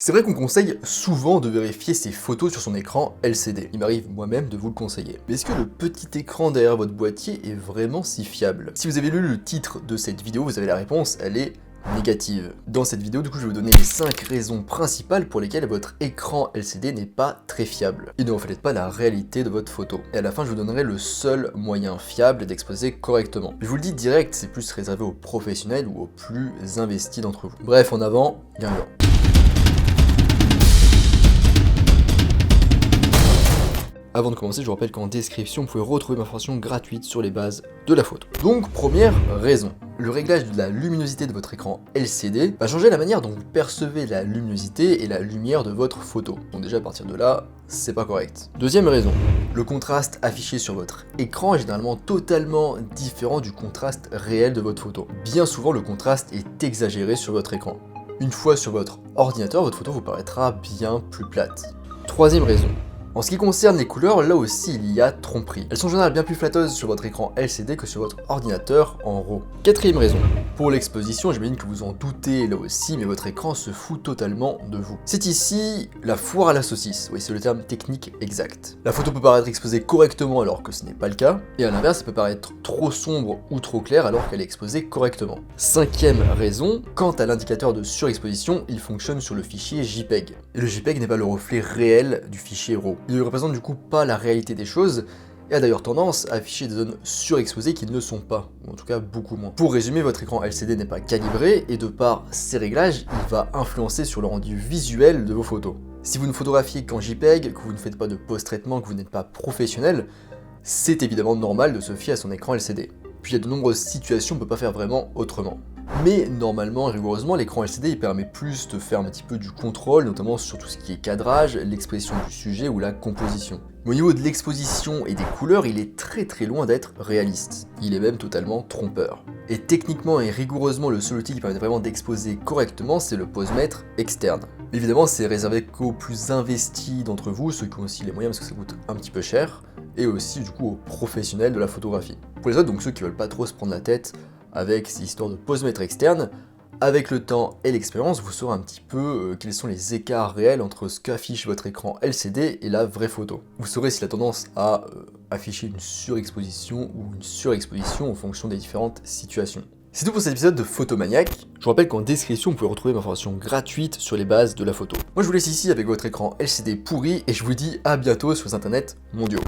C'est vrai qu'on conseille souvent de vérifier ses photos sur son écran LCD. Il m'arrive moi-même de vous le conseiller. Mais est-ce que le petit écran derrière votre boîtier est vraiment si fiable? Si vous avez lu le titre de cette vidéo, vous avez la réponse, elle est négative. Dans cette vidéo, du coup, je vais vous donner les 5 raisons principales pour lesquelles votre écran LCD n'est pas très fiable. Il ne reflète pas la réalité de votre photo. Et à la fin, je vous donnerai le seul moyen fiable d'exposer correctement. Je vous le dis direct, c'est plus réservé aux professionnels ou aux plus investis d'entre vous. Bref, en avant, gagnant. Avant de commencer, je vous rappelle qu'en description, vous pouvez retrouver ma formation gratuite sur les bases de la photo. Donc, première raison. Le réglage de la luminosité de votre écran LCD va changer la manière dont vous percevez la luminosité et la lumière de votre photo. Donc déjà, à partir de là, c'est pas correct. Deuxième raison. Le contraste affiché sur votre écran est généralement totalement différent du contraste réel de votre photo. Bien souvent, le contraste est exagéré sur votre écran. Une fois sur votre ordinateur, votre photo vous paraîtra bien plus plate. Troisième raison. En ce qui concerne les couleurs, là aussi il y a tromperie. Elles sont en général bien plus flatteuses sur votre écran LCD que sur votre ordinateur en RAW. Quatrième raison. Pour l'exposition, j'imagine que vous en doutez là aussi, mais votre écran se fout totalement de vous. C'est ici la foire à la saucisse, oui c'est le terme technique exact. La photo peut paraître exposée correctement alors que ce n'est pas le cas, et à l'inverse, elle peut paraître trop sombre ou trop claire alors qu'elle est exposée correctement. Cinquième raison, quant à l'indicateur de surexposition, il fonctionne sur le fichier JPEG. Et le JPEG n'est pas le reflet réel du fichier RAW. Il ne représente du coup pas la réalité des choses, et a d'ailleurs tendance à afficher des zones surexposées qui ne le sont pas, ou en tout cas beaucoup moins. Pour résumer, votre écran LCD n'est pas calibré, et de par ses réglages, il va influencer sur le rendu visuel de vos photos. Si vous ne photographiez qu'en JPEG, que vous ne faites pas de post-traitement, que vous n'êtes pas professionnel, c'est évidemment normal de se fier à son écran LCD. Puis il y a de nombreuses situations où on ne peut pas faire vraiment autrement. Mais normalement, rigoureusement, l'écran LCD il permet plus de faire un petit peu du contrôle, notamment sur tout ce qui est cadrage, l'expression du sujet ou la composition. Mais au niveau de l'exposition et des couleurs, il est très loin d'être réaliste. Il est même totalement trompeur. Et techniquement et rigoureusement, le seul outil qui permet vraiment d'exposer correctement, c'est le posemètre externe. Évidemment, c'est réservé qu'aux plus investis d'entre vous, ceux qui ont aussi les moyens parce que ça coûte un petit peu cher, et aussi du coup aux professionnels de la photographie. Pour les autres, donc ceux qui veulent pas trop se prendre la tête avec ces histoires de posemètre externe, avec le temps et l'expérience, vous saurez un petit peu quels sont les écarts réels entre ce qu'affiche votre écran LCD et la vraie photo. Vous saurez s'il a tendance à afficher une surexposition ou une surexposition en fonction des différentes situations. C'est tout pour cet épisode de Photomaniac. Je vous rappelle qu'en description, vous pouvez retrouver ma formation gratuite sur les bases de la photo. Moi je vous laisse ici avec votre écran LCD pourri et je vous dis à bientôt sur les internets mondiaux.